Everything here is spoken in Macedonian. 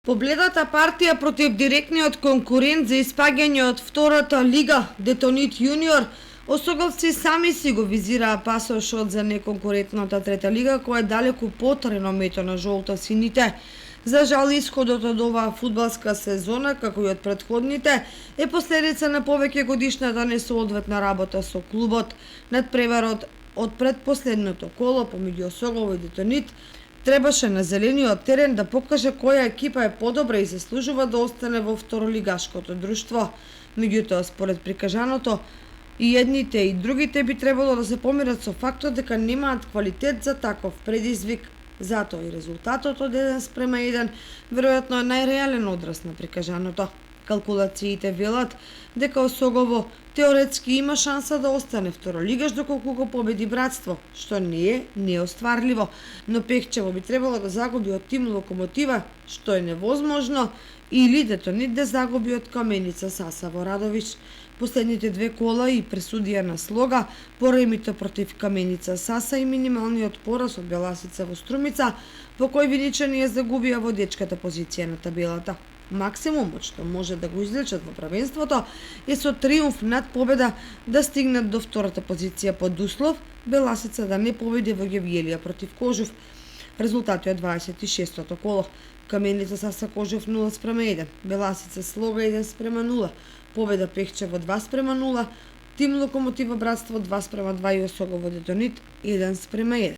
Побледата партија против директниот конкурент за испаѓање од втората лига, Детонит Јуниор, осоговци сами си го визираа пасошот за неконкурентната трета лига, која е далеку под реномето на жолто-сините. За жал, исходот од оваа фудбалска сезона, како и од претходните, е последица на повеќе годишната несоодветна работа со клубот. Надпреварот од предпоследното коло помеѓу Осогово и Детонит требаше на зелениот терен да покаже која екипа е подобра и заслужува да остане во второлигашкото друштво. Меѓутоа, според прикажаното, и едните и другите би требало да се помират со фактот дека немаат квалитет за таков предизвик. Затоа и резултатот од 1:1 веројатно е најреален одраз на прикажаното. Калкулациите велат дека Осогово теоретски има шанса да остане второлигаш доколку го победи Братство, што не е неостварливо, но Пехчево би требало да загуби од тим Локомотива, што е невозможно, или Детонит да загуби од Каменица Сасаво Радовиш. Последните две кола и пресудија на слога, поремито против Каменица Саса и минималниот пораз од Беласица во Струмица, по кој виничани ја загубија водечката позиција на табелата. Максимумот што може да го извлечат во првенството е со триумф над победа да стигнат до втората позиција под услов Беласица да не победи во Гевјелија против Кожув. Резултати од 26-тото коло: Каменица Саса Кожув 0:1, Беласица Слога 1:0, победа Пехчево 2:0, тим Локомотива Братство 2:2 и Осогово Детонит 1:1.